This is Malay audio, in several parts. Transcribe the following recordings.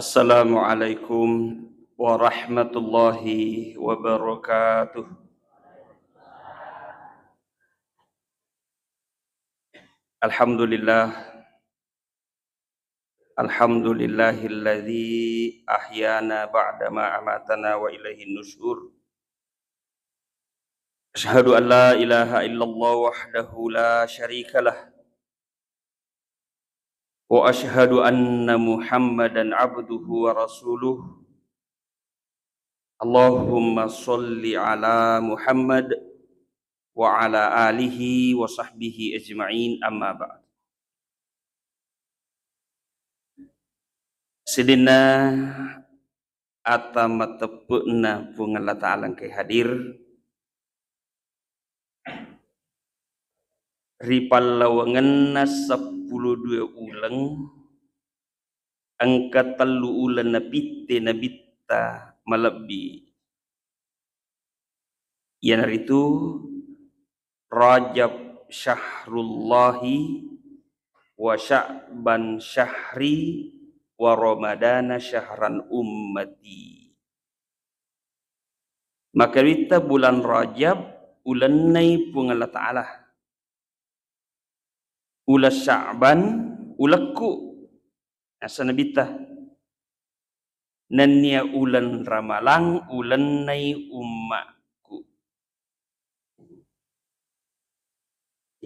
Assalamualaikum warahmatullahi wabarakatuh. Alhamdulillah, alhamdulillahilladzi ahyana ba'dama amatana wa ilaihin nusyur. Asyhadu an la ilaha illallah wahdahu la syarikalah wa asyhadu anna Muhammadan abduhu wa rasuluh. Allahumma sholli ala Muhammad wa ala alihi wa sahbihi ajma'in, amma ba'd. Sedina atama tepukna pun Allah Ta'ala ke hadir ripal lawangan 12 ulang angka telu ulan napitte nabitta malabbi yang itu Rajab syahrullahi wa Sya'ban syahri wa Ramadana syahran ummati. Maka kita bulan Rajab ulan nai pun Allah Ta'ala, ulas Sya'ban ulakku asanabita nanya ulan Ramalang ulan nai ummaku.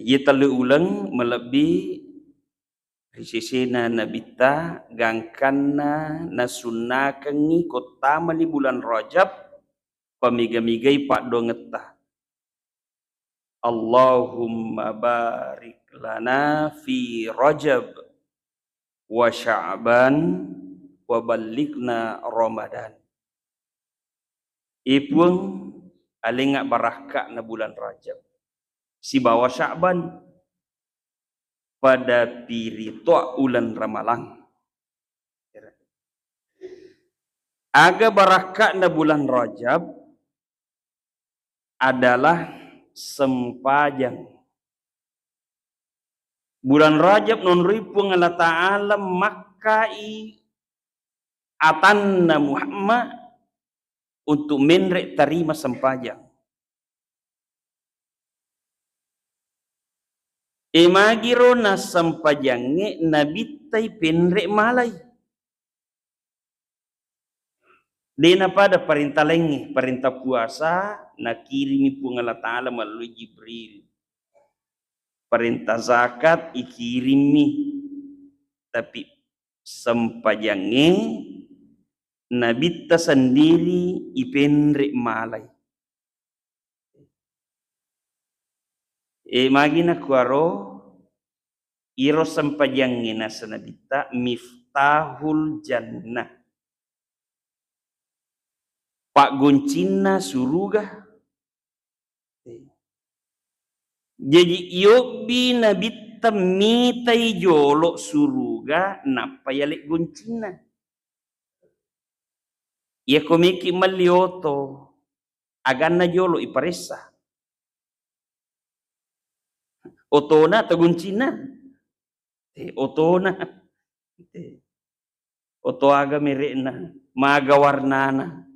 Ia telu ulang melebih risisina nabita gangkanna nasunnakangi kota mani bulan Rajab pamiga-migai pak dongetah. Allahumma barik lana fi Rajab wa Sya'ban wa ballighna Ramadan. Ipun alingak barakak na bulan Rajab. Si bawa Sya'ban pada piri tua ulan Ramalang. Aga barakak na bulan Rajab adalah sempajang. Bulan Rajab non ripung Allah Ta'ala makai atanna Muhammad untuk menrek terima sempajang. Emagiro na sampajange nabitay penrek malay. Dena pada perintah lengi, perintah puasa nakirimi pun Allah Ta'ala melalui Jibril. Perintah zakat ikirimi, tapi sampajange nabita sendiri ipenrek malay. Magina kuaro iro sampajange na sanabita miftahul jannah. Pak goncina suruga. Jadi yobi nabita mitai jolok suruga napa yalek goncina. Ya komiki malioto agana jolo iparesa. Otona atau goncina. Otona. Oto aga merena, maga warnana.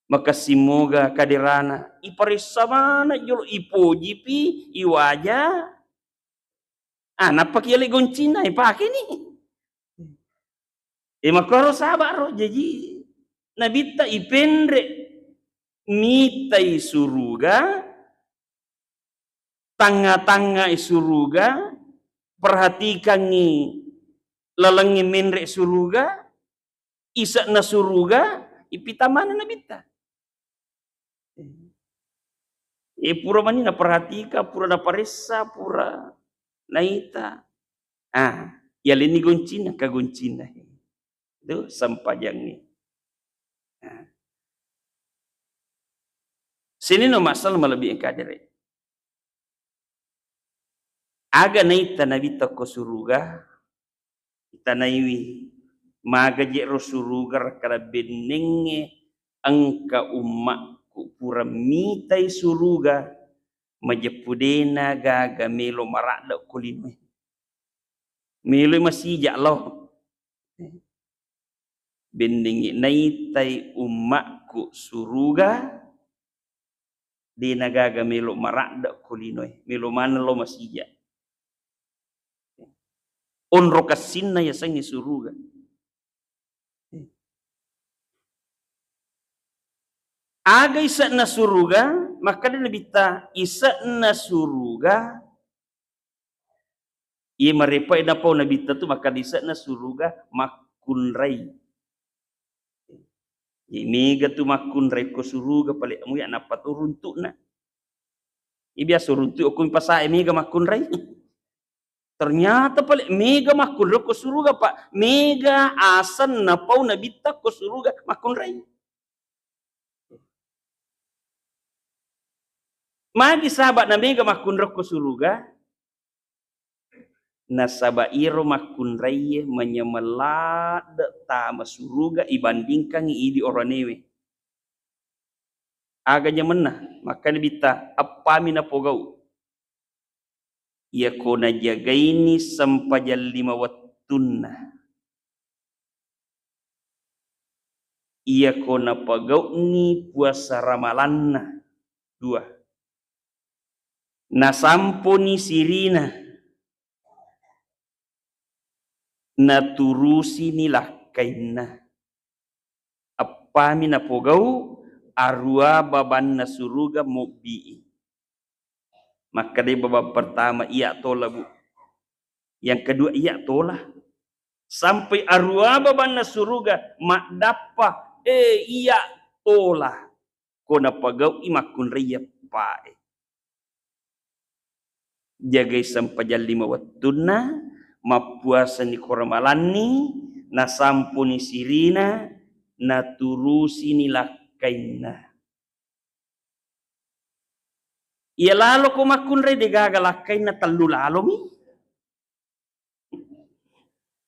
Maka simoga kadirana iparisa mana jolo ipoji pi iwaja napa kiale goncina ipake ni makaro sabaro jadi nabita ipendre mitai suruga tanga-tanga suruga perhatikan ni lalangi menrek suruga isa na suruga ipitamana nabita. Pura manina perhatika, pura na paresa, pura naita. Yalini goncina ka goncina. Itu sampajang ni. Sini no masalah malebih kadere. Aga naita nabita ko suruga, itanaiwi maga jero suruga kala benenge angka umma pura mitai suruga majepudena gaga melo marak dak kulime melo masijak lo bendingi naitai umakku suruga di nagaga melo marakda kulinoi melo mana lo masija onro kasinna ya sangi suruga aga isa na suruga maka dia lebita isa na suruga ia marepa ina pau nabita tu maka isa na suruga makunrai imiga tu makunrai ko suruga pale amu ya napat uruntuk na biasa uruntuk aku pasa imiga makunrai ternyata pale mega makunrai ko suruga pak mega asan na pau nabita ko suruga makunrai magi sahabat na mega makunrai ko suruga nasabairo makunrai menyemelat ta masuruga ibandingkan idi oranewe aganya menah maka bita apa mina pogau ia kona jagaini sampajal 5 wattunna ia kona pagau ni puasa ramalanna 2 nasampuni sirina naturusi nilah kainna apa mina pogau arua baban nasuruga mubi maka dia babak pertama iya tola bu yang kedua iya tola sampai arua baban nasuruga mak dapa iya tola kona pagau imakun riya pae jagai sampajal 5 wattuna mapuasa ni koramalani nasampuni sirina naturusi nilakainna ia lalo ko makunre de gagalakainna tallu lalo mi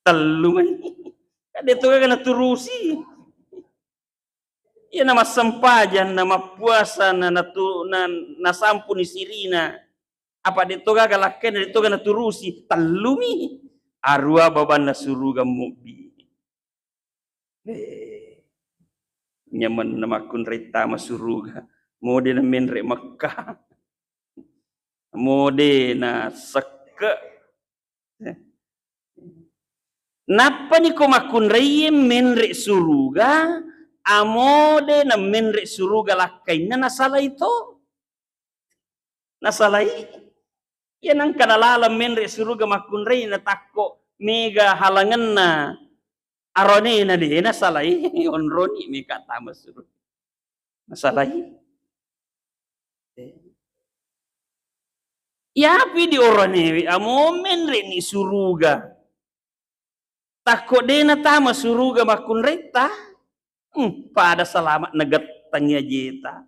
tallu man kade to ga naturusi ia nama sampajan nama puasa na nasampuni sirina apa de to gagalakainna de to ga naturusi tallu mi arua baban nasuruga mubi nyaman nama kun reta masuruga mode na menre Makkah mode na seke napa ni ko makun reye menre suruga amode na menre suruga lakainna nasala itu nasalai ya nang kanalala menre suruga makun reye na takko mega halangan na arone na di nasalai onroni mi kata masuru nasalai ya video orone amo menre ni suruga takko de na tama suruga makun reta pada selamat negat tanya jeta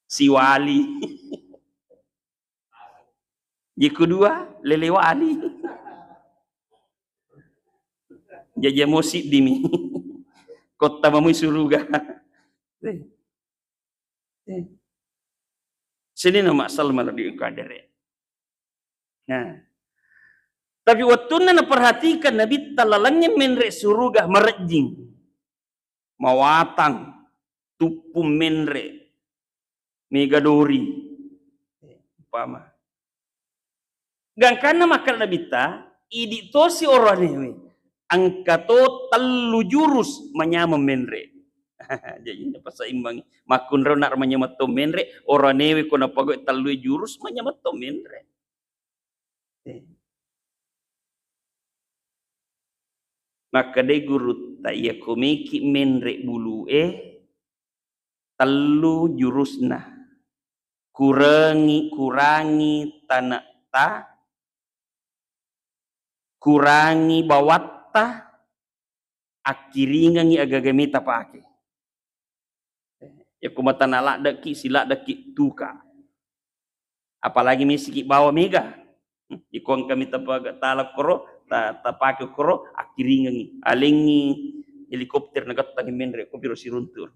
si wali jiku dua lele wali jaja musik dimi kota mamui suruga sini nama salma di kadere nah tapi waktu na perhatikan nabi talalangnya menre suruga merejing mawatang tupu menre megadori pama gangkana makal nabi ta idi tosi oranewe angkato tallu jurus menyama menre jadi apa seimbang makun ronak menyama to menre oranewe kona pago tallu jurus menyama to menre maka de guru ta iya komiki menre bulu tallu jurusna kurangi tanah ta kurangi bawatta akiringangi agagamita pake ya kumata nalak daki silak daki tuka apalagi misiki bawa mega ikon kami tapaga talak koro tapake koro akiringangi alengi helikopter nagattangi menre ko biro siruntur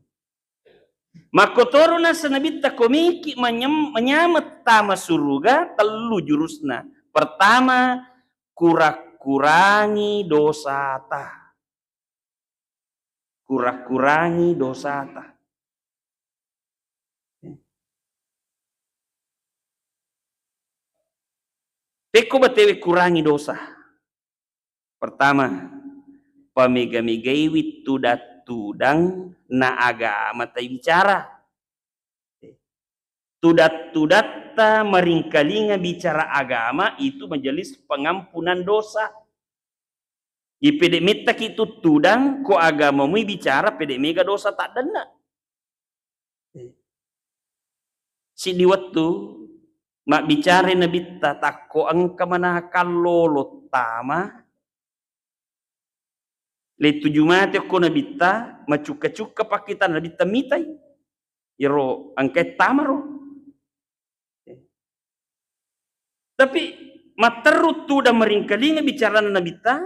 makotoro na sanabita komiki menyamet tama suruga telu jurusna pertama kurangi dosa ta Kurang-kurangi dosa ta. Peko batewe kurangi dosa. Pertama, pamega-megai tudang na agama ta bicara. Tudat-tudat ta meringkalinga bicara agama itu majelis pengampunan dosa. Di pede mitak itu tudang ko agama mu bicara pede mega dosa tak dana. Si di waktu mak bicara nabi tatako angka mana kalolo tama le tujuh mati ko nabi ta macuka-cuka pakitan nabi mitai iro angka tamaro. Tapi materut tu dan meringkalinga bicara nabi ta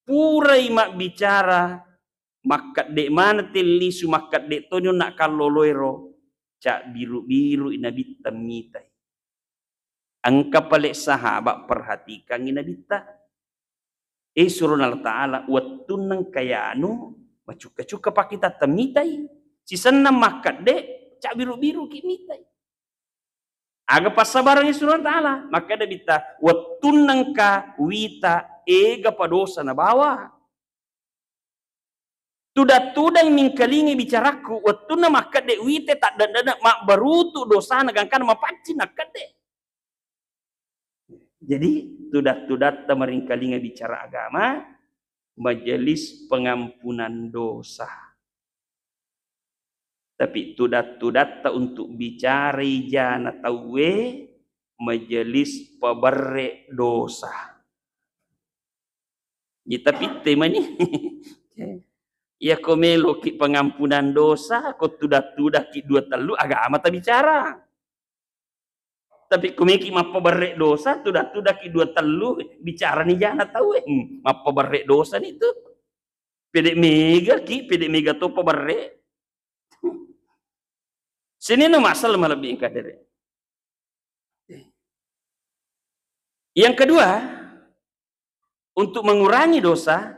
purai mak bicara makat dek mana telisu makat dek tonyo nak kaloloiro cak biru-biru nabi ta mitai. Angka palek sahabat perhatikan nabi ta. Suruh Allah Ta'ala watun nang kayanu macuka-cuka pakita tamitai. Si senam makat dek cak biru-biru ki mitai. Aga pasabarang suruh Allah Ta'ala. Maka ada bita watun nang ka wita ega padosa na bawa. Tuda-tuda yang mingkalingi bicaraku watun na makat dek wita tak dana mak barutu dosa na gangkan mapacin makat dek. Jadi tudat-tudat meringkalinga bicara agama majelis pengampunan dosa. Tapi tudat-tudat untuk bicara jana tawe majelis pabere dosa. Ya, tapi temanya ya komelo ki pengampunan dosa ko tudat-tudat ki dua telu agama ta bicara. Tapi kumiki mapa barrek dosa tudah ki dua telu bicara ni jana tahu mapa barrek dosa ni tu pedek mega tu pa barrek sini no masalah malabing kadere. Yang kedua, untuk mengurangi dosa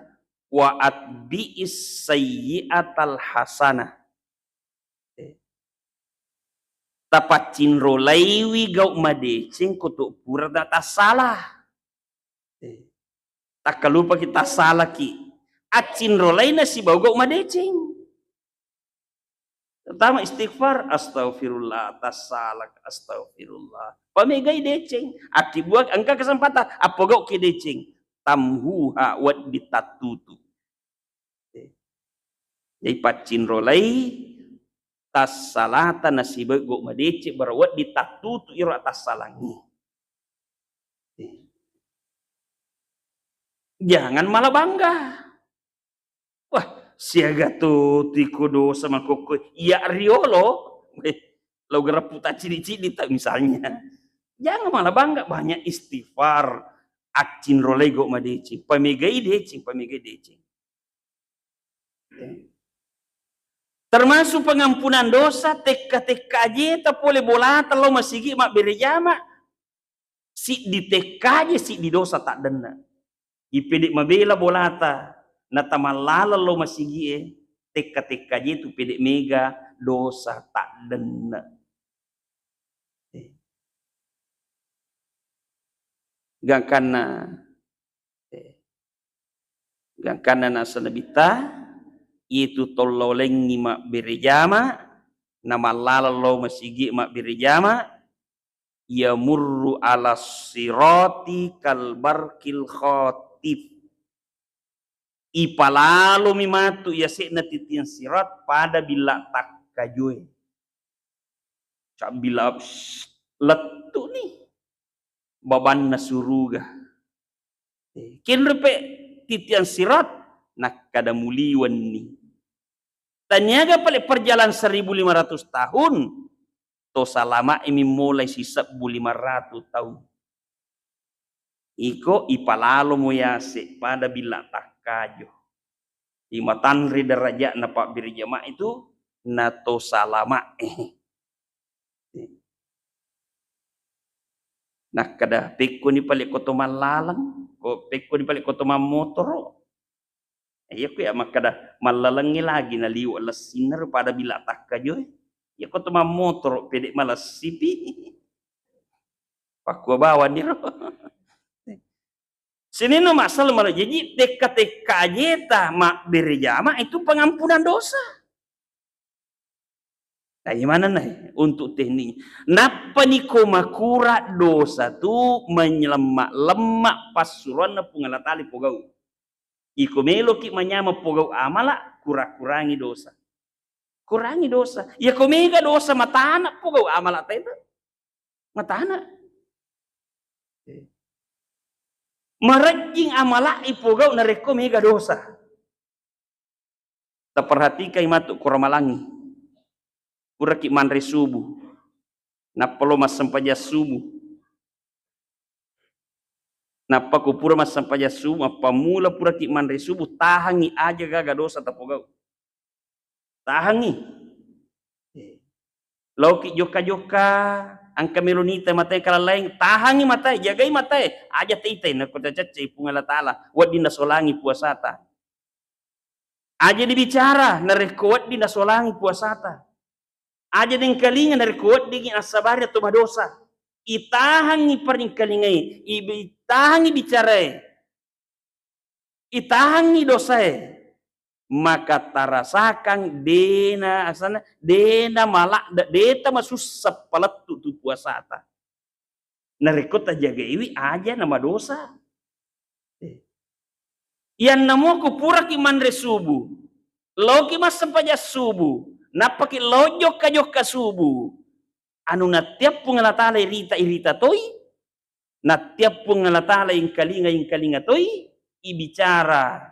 wa atbi'is sayyi'atal hasanah. Tapat cinro laiwi gau madecing kutuk pura data salah. Tak lupa kita salah ki. Acin rolai nasi bau gau madecing. Pertama istighfar, astaghfirullah, atas salah, astaghfirullah. Pamegai decing. Ati buat angka kesempatan. Apa gau ki decing? Tamhuha wad ditatutu. Jadi pacin rolai tas salata nasiba go madece barawat ditatutu iro atas salangi. Jangan malah bangga. Wah, siaga tu tiko dosa makoko. Ya riolo. Lo geraputa ciri-ciri tak misalnya. Jangan malah bangga, banyak istighfar. Akcin rolego madece. Pamegai decing. Termasuk pengampunan dosa, teka-teka aja, tak boleh bola, kalau masih mak berjama. Si di teka aja, si di dosa tak dena. Ipedik mabela bolata, nata malala lo masih teka-teka aja itu pedek mega dosa tak dena. Gangkana nasa nabita. Itu tololeng mak berjama nama lalalo masigi mak berjama ya murru ala sirati kalbarkil khotif ipalalo mimatu ya sekna titian sirat pada bila tak kajue cak bila letu nih baban nasuruga kinrepe titian sirat nak kada muliwan ni. Tanyaga paling perjalanan 1500 tahun. To salama ini mulai sisa 1500 tahun. Iko ipalalo mo yase pada bila takajo. Imatan deraja na pak birjama itu na to salama. Nah kada peko ni paling koto malalang. Ko peko ni paling koto mamotoro. Ya ku ya makada malalangi lagi na liu alas sinar pada bila takka jo. Ya ko tuma motor pedek malas sipi. Pakwa bawa ni ro. Sini no masalah malah jadi teka-teka aja mak berjama itu pengampunan dosa. Nah, gimana nih untuk teknik? Napa ni ko makura dosa tu menyelemak-lemak pasuruan na pungalatali pogau. Iko melo ki manyama pogau amala kurangi dosa. Kurangi dosa. Ya ko mega dosa matana pogau amala teta. Matana. Marajing amala ipogau na reko mega dosa. Ta perhatikan matu kuramalangi. Pura ki manre subuh. Napalo mas sampaja subuh. Napa ku pura mas sampaja subuh. Apa mula pura ki manre subuh. Tahangi aja gaga dosa tapogau. Tahangi. Lauki joka-joka. Angka melonita matai kala lain. Tahangi matai. Jagai matai. Aja teitai. Nakota cacai pungala ta'ala. Wad dinda solangi puasata. Aja dibicara. Narekuat dinda solangi puasata. Aja dengan kalingan dari kuat dengan asabar atau dosa. Itahangi paring kalingai, itahangi bicarai, itahangi dosai. Maka tarasakan dena asana dena malak deta masusap palat tu puasata. Narekota jaga iwi aja nama dosa. Yang namo ku pura ki manre subuh. Loki mas sampaja subuh. Napaki lojok ka subuh. Anu natiap pungalatala irita toi. Natiap pungalatala yang kalinga toi. Ibicara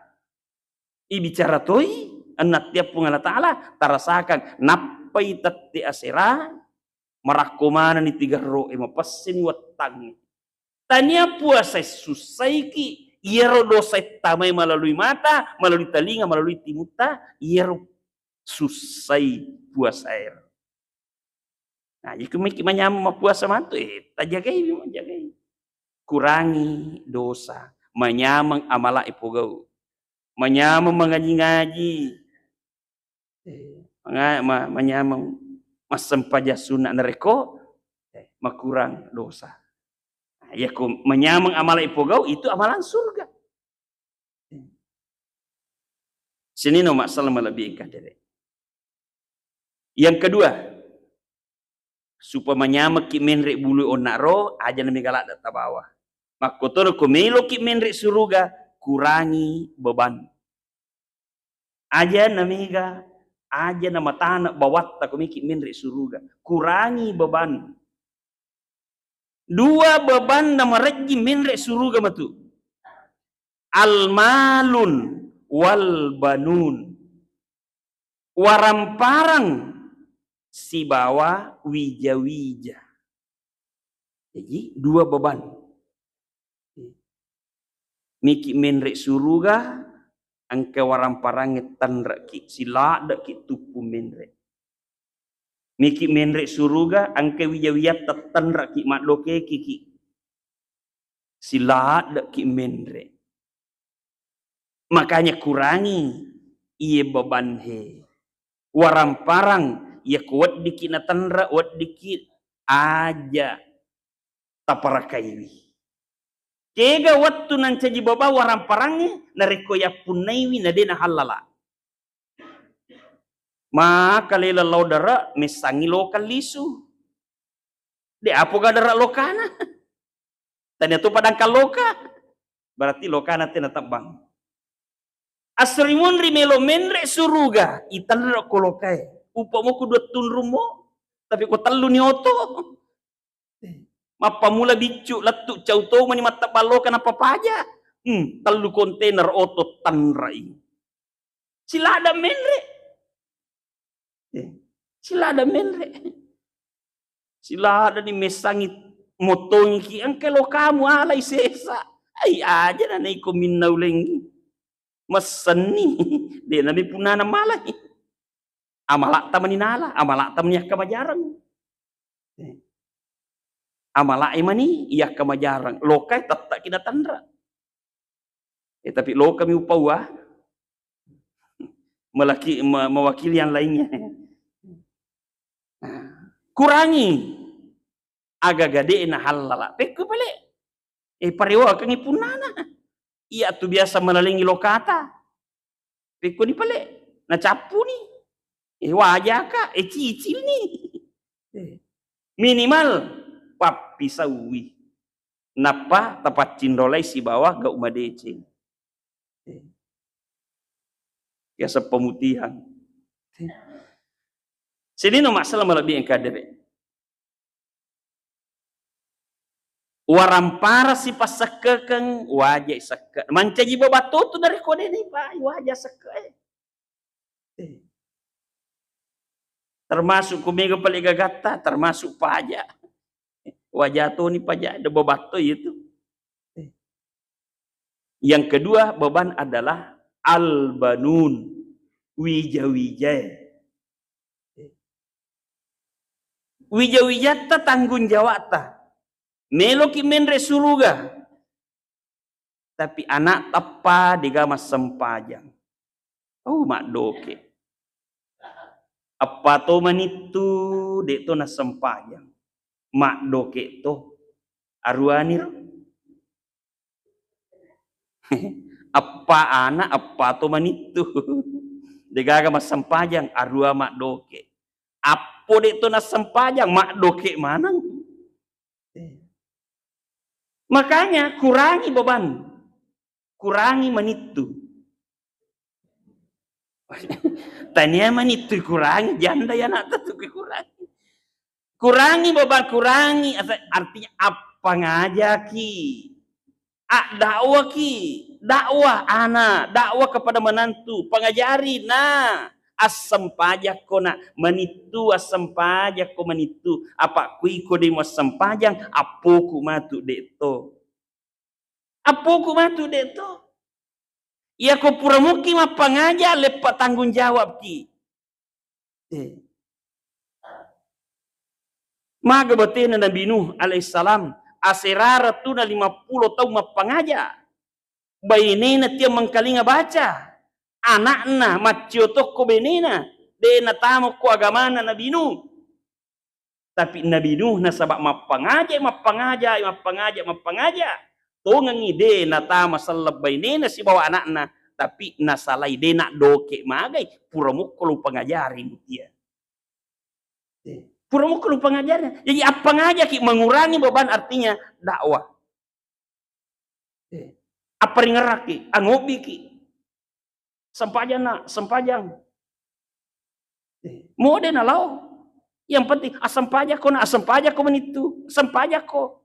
toi. Natiap pungalatala tarasakan. Napai tati asera. Marakomana ni tiga roe. Mapasin watang. Tanya puasa susai ki. Iero dosa tamai melalui mata. Melalui telinga. Melalui timuta. Iero susai puasa air. Nah, jika mikir menyama puasa mantu, tajagai, jagai. Kurangi dosa, menyamang amala ipogau, menyamang mengaji-ngaji, menyamang masampaja sunat nareko, makurang dosa. Nah, ya ku menyamang amala ipogau itu amalan surga. Sini no masalah melebihkan diri. Yang kedua, supaya menyamak ki menrek bulu onaro aja nami galak data bawah. Makotor ko melo ki menrek suruga kurangi beban. Aja namiga aja nama tanah bawat tak ki menrek suruga kurangi beban. Dua beban nama reji menrek suruga matu. Almalun wal banun. Waramparang si bawa wija-wija. Jadi dua beban. Miki menrek suruga angka waramparang tanrak ki sila dak ki tupu menrek. Miki menrek suruga angka wija-wija tanrak ki makloke ki sila dak ki menrek. Makanya kurangi iye beban he. Waramparang ya kuat dikit na tanra, kuat dikit aja taparakaiwi. Kega waktu nan caji baba warang parangnya nareko ya punaiwi na dena halala. Maka lela laudara mesangi lokal lisu. De apa gadara lokana? Tanya tu padangkal loka. Berarti lokana tena tabang. Asrimun rimelo menre suruga itanra kolokai. Upamu ku dua tunrumo tapi ko tallu ni oto. Mapamula bicu latu cauto mani mata balo kenapa paja. Tallu kontainer oto tanrai. Sila ada menre. Sila ada menre. Sila ada di mesangi motongi ki angkelo kamu alai sesa. Ai aja na nai ko minau lengi. Masani de nabi punana malai. Amalak tamani nala, amalak tamani kamajarang. Amalak imani iya kamajarang. Lokai tak kita tandra. Tapi loka mi upawa mewakili yang lainnya. Kurangi agak gede na halala pekku balik pariwa kangi punana iya tu biasa menalingi lokata pekku ni balik na capu ni wajah ka cicil ni minimal papi sawi napa tepat cindolai si bawah ga umadece biasa pemutihan sini no masalah melebih yang kadere warampara si pasakekeng wajah seke mancaji babatu tu dari kode ni pak wajah seke termasuk kumega paling gagata termasuk pajak wajah tu ni pajak ada babatu itu yang kedua beban adalah albanun wija-wija wija-wija ta tanggung jawab ta melo ki menre suruga tapi anak tapa digama sempajang mak doke apa to manitu dek to na sempajang mak doke to aruanir apa anak apa to manitu digama sempajang arua mak doke apa dek to na sempajang mak doke manang. Makanya kurangi beban, kurangi menitu. Tanya menitu kurangi, janda ya nak tu kurangi. Kurangi beban, kurangi artinya apa ngajaki? Dakwah ki, dakwah anak, dakwah kepada menantu, pengajari nah. Asam pajak ko na manitu asam pajak ko manitu apa kui ko de mo asam pajang apoku matu deto apoku matu deto ia ko puramuki mapangaja lepa tanggung jawab ki maga batena Nabi Nuh alaihissalam aserara tu na 50 tahun mapangaja bainena tia mangkalinga baca anakna maciotok ko benena de natamo ko agamana Nabi Nuh tapi Nabi Nuh na sabab mapangaja to ngangi de natama salab benena si bawa anakna tapi nasalai de nak doke magai puramuk ko pangajari dia puramuk ko pangajari jadi apa ngaja ki mengurangi beban artinya dakwah apa ringeraki anobi ki sempajang mau de nalau yang penting asam pajak ko menitu asam pajak ko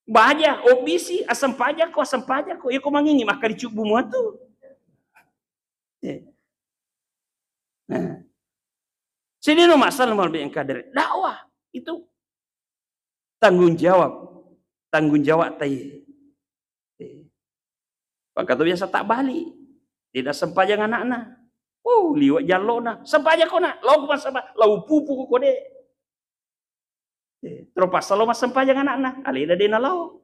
baja obisi asam pajak ko ya ko mangingi maka dicubu muatu nah sini no masalah mal yang kader dakwah itu tanggung jawab tai maka tu biasa tak balik tidak sempajang anak-anak. Liwat jalona. Sempajang ko na. Lau kuman sama. Lau pupu ko kode. Terpas selalu mas sempajang anak-anak. Alida din na lau.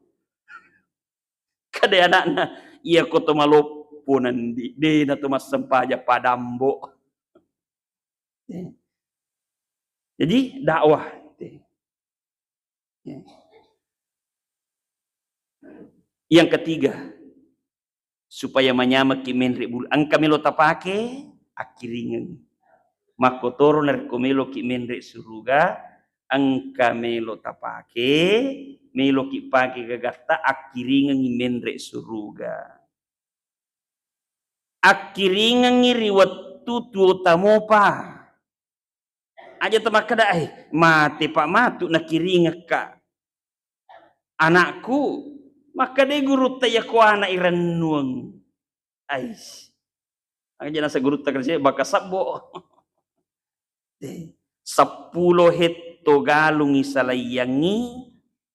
Kada anak-anak. Iya ko tumalopunan di. Di na tumas sempajang padambo. Jadi dakwah. Yang ketiga. Supaya manyamak ki menri bulu ang kamilo tapake akiringan makotoro ner komelo ki menri suruga ang kamelo tapake melo ki pake gagata akiringan ki menri suruga akiringan ni riwattu tu tamopa aja tamakada mati pak matu nakiringa ka anakku maka de guru taya ko anak irenuang ais ang jana sa guru ta kasi baka sabbo 10 hekto galung isalayangi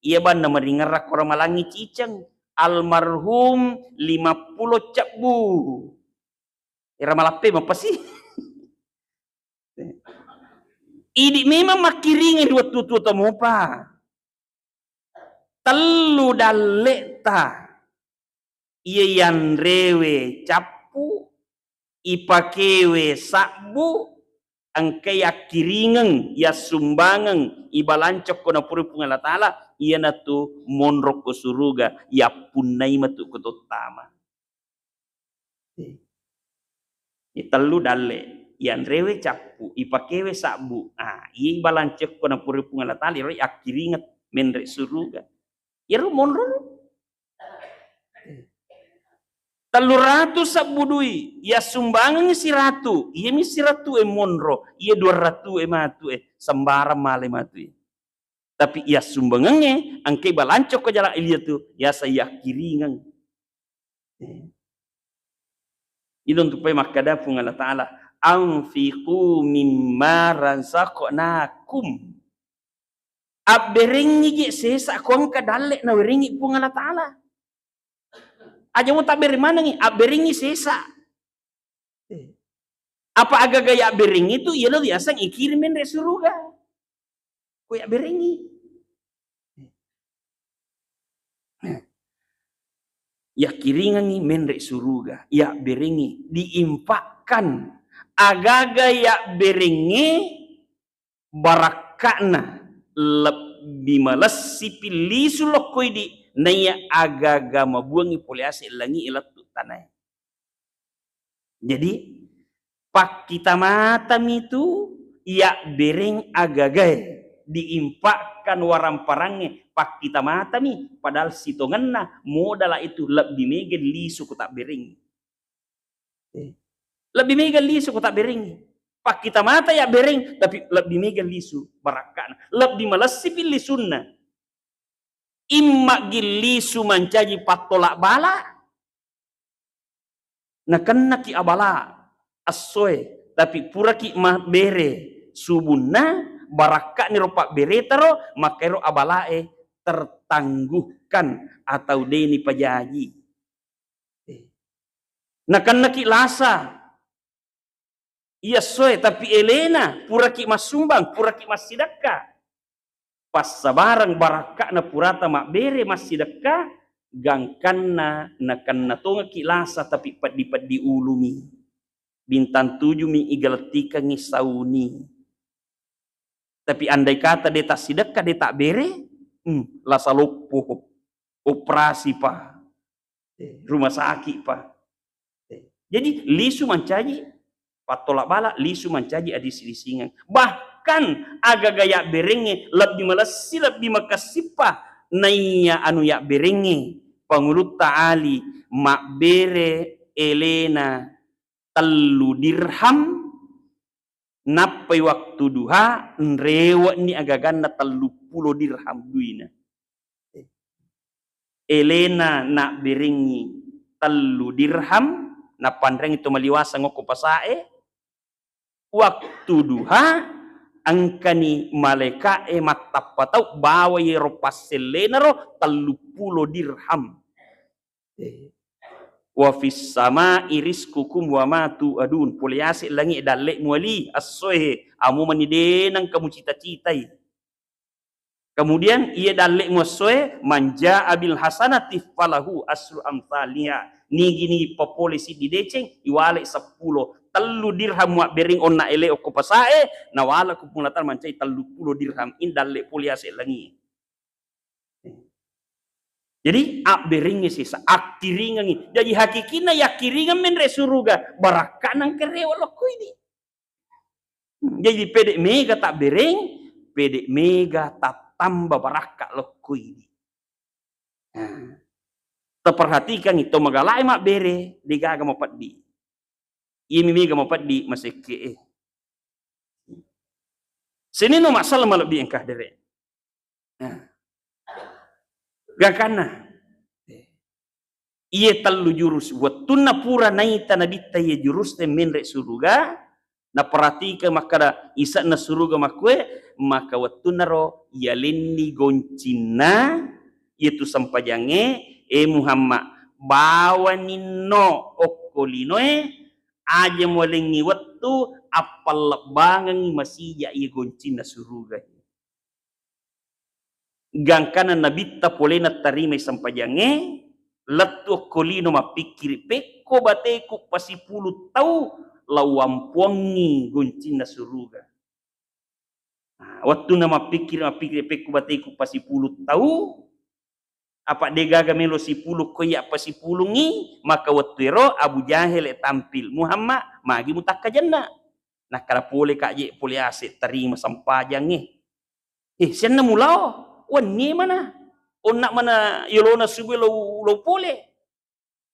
iya ban na maringarak ko malangi cicang almarhum 50 cabu ira malape mapasi idi memang makiringin dua tutu temu pa telu dalek ta iya yang rewe capu ipakewe sakbu angke ya kiringan ya sumbangan ibalancok kona puripung Allah Ta'ala iya na tu monrok ko suruga ya punay matu ko tama italu dalle yan rewe capu ipakewe sakbu iya ibalancok kona puripung Allah Ta'ala iro ya kiringat menrek suruga iro monrok 300 sabudui ya sumbangan si ratu iya mi si ratu monro iya 200 matu sembarang male matu tapi ia sumbangannya angke balancok ke jalan ilia tu ya saya kiringan itu untuk pay makada pung Allah Ta'ala anfiqu mimma razaqnakum aberengi je sesa kuang kadalek na weringi pung Allah Ta'ala aja mau tak beri mana nih aberingi sesa apa agak gaya beringi itu ya lo biasa ngikirimin dari suruga koyak beringi ya kiringan nih menrek suruga ya beringi diimpakkan agak ya beringi barakakna lebih malas sipili sulok koi di naya agaga mabuangi poliasi langi ilatu tanah. Jadi pak kita matam itu ya bereng agaga diimpakkan waram parangnya pak kita matam nih padahal sitonganna modal itu lebih mega lisu ku tak bereng. Lebih mega lisu ku tak bereng. Pak kita mata ya bereng tapi lebih mega lisu barakan lebih malas pilih sunnah. Imma gilisu mancaji patolak bala na kena ki abala asoe tapi pura ki mah bere subunna baraka ni ropak bere taro makero abalae tertangguhkan atau deni pajaji na kena ki lasa iya soe tapi elena pura ki masumbang pura ki masidaka pas sabarang baraka na purata mak bere masih deka gangkanna na kanna tonga kilasa tapi padi ulumi bintang 7 mi igalatika ngisauni tapi andai kata dia tak sideka dia tak bere lasa lopo operasi pa rumah sakit pa jadi lisu mancaji patolak bala lisu mancaji adi silisingan bahkan agak gaya berenge lebih malasi lebih makasipah naya anu ya berenge pengulut ta'ali mak bere elena 3 dirham napai waktu duha nrewa ni agagana 30 dirham duina elena nak berengi 3 dirham na pandreng itu maliwasa ngoko pasae waktu duha angkani maleka matapatau bawa yero paselenaro 30 dirham wa fis sama iriskukum wa ma tu'adun poliasi langi dalek muali asoe amu manidenang kamu cita-citai kemudian ia dalek muasoe manja abil hasanati falahu asru amthaliha nigi polisi di deceng iwale 10 3 dirham wa bering onna ele oko pasae nawala ku punglatar mancai 30 dirham indalle poliase langi jadi beringi sisa akiringan jadi hakikina ya kiringan men resuruga barakanang kerewa lokku ini jadi pedek mega tak bereng pedek mega tak tambah baraka lokku ini terperhatikan itu magalai mak bere digaga mapat di ini mega mapat di maseke sini no masalah malebih engkah dere gakana iye tallu jurus wattunna pura naita nabitta ye jurus te menrek suruga na perhatikan maka isa na suruga makwe maka wattunna ro yalenni goncina yaitu sampajange Muhammad bawa nino okolinoe aja molengi waktu apal lebangan masih ya goncina suruga gangkana nabita polena tarime sampajange Letu kolino mapikir peko bateku pasipulu tau lawampuangi guncina suruga. Waktu nama pikir peko bateku pasipulu tau apa degaga melo sipulu koyak pasipulungi maka waktu ero Abu Jahil tampil Muhammad magi mutakka janna. Nah kada pole kaje pole aset terima sampajang sianna mulao wani mana onak mana yolona suwe lo pole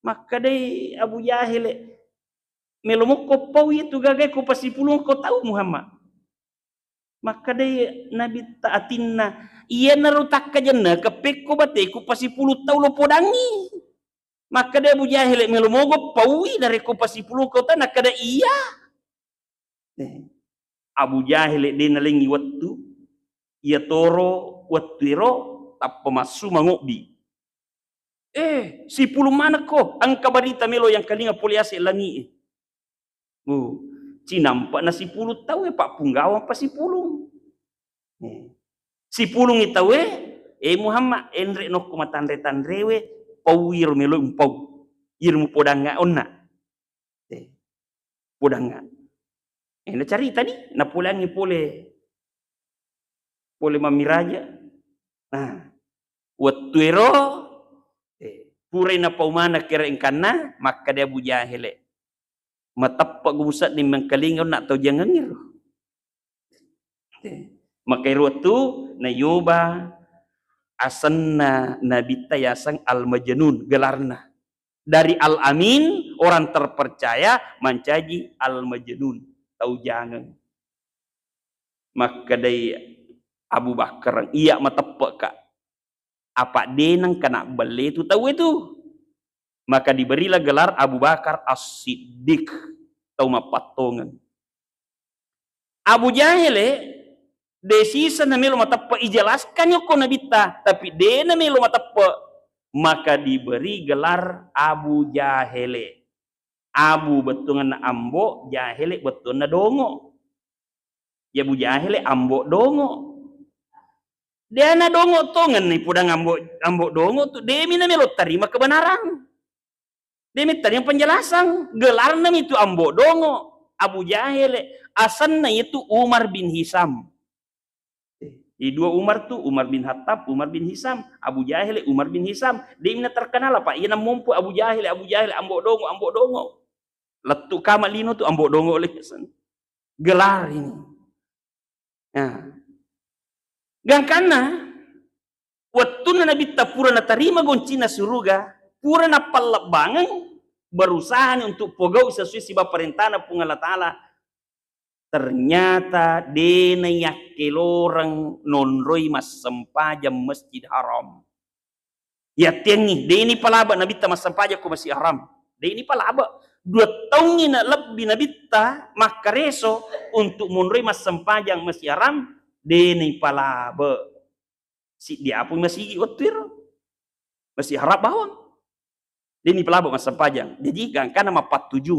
maka dai Abu Jahil melo ko pau itu gagai ko pasipulung ko tahu Muhammad maka dai Nabi taatinna iya narutak kajanna kepeko bateku pasipulu tahu lo podangi maka dai Abu Jahil melo mogo paui dari ko pasipulung ko tanah kada iya Abu Jahil dia nalingi waktu ia toro waktu ro tak pemasu mangobi si puluh mana ko angka barita melo yang kalinga poliase langi cinampak na si puluh tahu pak punggawa pa si pulung si pulung itawe Muhammad enre no kumatandre-tandrewe pawir melo umpau irmu podanga onna podanga na cari tadi na pulangi pole mamiraja nah waktu ero pure na paumana kira ingkana maka dia Abu Jahil matappa gusat ni mangkalingaw na tau jangangir maka ero tu na yoba asanna nabi tayasang al-majnun gelarna dari al-amin orang terpercaya mencaji al-majnun tau jangan maka dari Abu Bakar iya matappa ka apa denang kena beli itu tahu itu maka diberilah gelar Abu Bakar As-Siddiq tahu mapatongan Abu Jahil desisa na melo matappa ijelaskan yo ko nabita tapi de na melo matappa maka diberi gelar Abu Jahil Abu betungan na ambo Jahil betul na dongo ya Abu Jahil ambo dongo dia na dongo tongan nih pudang ambok dongo tuh demi na melo terima kebenaran demi terima penjelasan gelar nam itu ambok dongo Abu Jahil asanna itu Umar bin Hisam di dua Umar tuh Umar bin Khattab Umar bin Hisam Abu Jahil Umar bin Hisam demi na terkenal apa iya nam mumpu Abu Jahil ambok dongo letu kamalino tuh ambok dongo oleh gelar ini nah gangkana waktu na Nabi pura na tarima goncina suruga pura na palabangan berusaha untuk pogau sesuai si baparentana pungala ta'ala ternyata dena yakel orang nonroi mas sempajam masjid haram ya tengi deni palaba Nabi mas sempaja ko masjid haram deni palaba 2 tahun na lebih Nabi maka reso untuk monroi mas sempajang masjid haram deni palaba si dia pun masih otir masih harap bawang deni palaba mas sempajang jadi gangkana mapat 7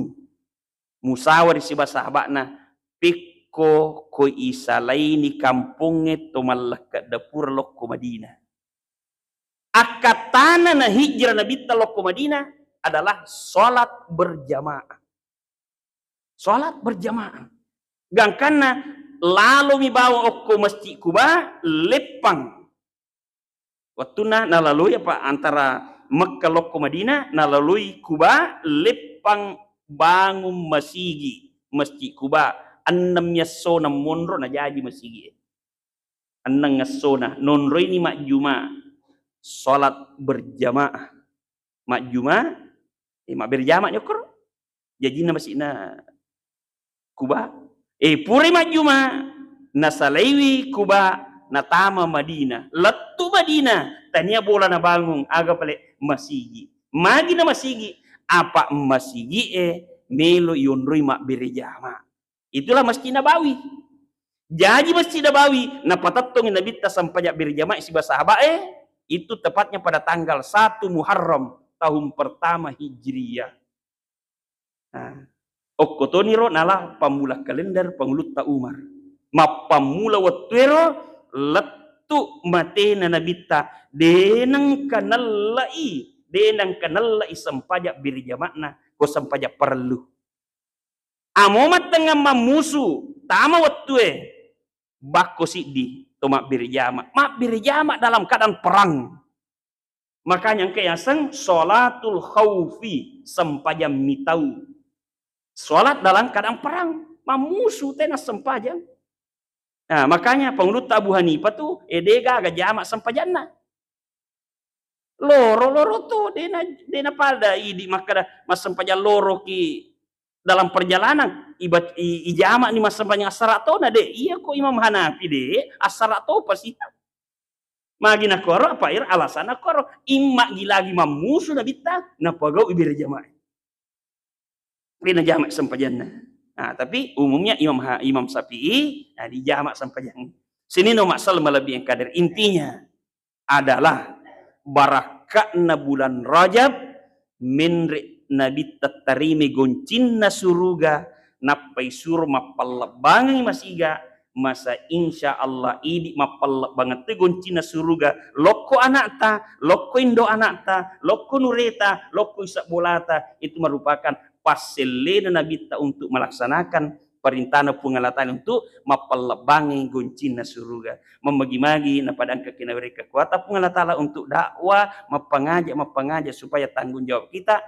musawar si sahabatna pikko ko isalaini kampungnya tomalaka dapur lokko Madinah akatana na hijrah Nabi lokko Madinah adalah sholat berjamaah gangkana lalu mi bawa okko masjid Kuba lepang waktu na lalu apa antara Mekkah lokko Madinah na lalu Kuba lepang bangun masjid Kuba 6 yasona monro na jadi masjid 6 yasona nonro ini makjuma salat berjamaah makjuma mak berjamaah nyokor jadi na masjid na Kuba puri majuma nasalewi Kuba natama Madinah letu Madinah tania bola na bangun aga pale masigi magi na masigi apa masigi melo yonroi mak berjama itulah Masjid Nabawi jadi Masjid Nabawi na patatong Nabi sampai berjama si sahabat itu tepatnya pada tanggal 1 Muharram tahun pertama Hijriyah Okotoniro nala pamula kalender panguluta Umar mapamula watwero letu mate na nabita denang kanalai denang kanal isam pajak birjamakna ko sampajak perlu. Amomat tengah mamusu tama waktu bako di tomak birjama. Mak birjama dalam keadaan perang. Makanya kayasang sholatul khawfi sempajam mitau. Sholat dalam keadaan perang. Mamusu tena sempajam. Nah, makanya penurut Abu Hanifah tuh edega agak jamak sempajana. Loro tuh dena pada idi maka mas sempajan loro ki dalam perjalanan ijama ni mas sempajan asarato na de iya kok Imam Hanafi de asarato pasti magi na koro apa ir alasan na koro imma gilagi mamusu na bitta na pagau ibir jamaah rina jamak sempajan nah tapi umumnya Imam Syafi'i nah di jamak sempajan sini no masalah lebih yang kader intinya adalah barakatna bulan Rajab min nabi tatarimi goncinna suruga napai sur mapalabangi masiga masa insya Allah idi mapalabangat te goncinna suruga loko anakta loko indo anakta loko nureta loko isak bolata itu merupakan paselena nabi ta untuk melaksanakan perintah pengalatan untuk mapalabangi goncina suruga memagi-magi na padang kekina mereka kuata pengalatala untuk dakwah mapangajak supaya tanggung jawab kita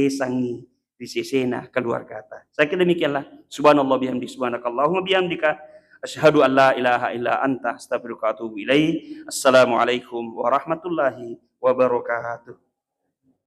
sangi di sesena keluar kata. Saya kira demikianlah. Subhanallah bihamdi subhanakallahumma bihamdika asyhadu an la ilaha illa anta astaghfiruka wa atubu ilaik. Assalamualaikum warahmatullahi wabarakatuh.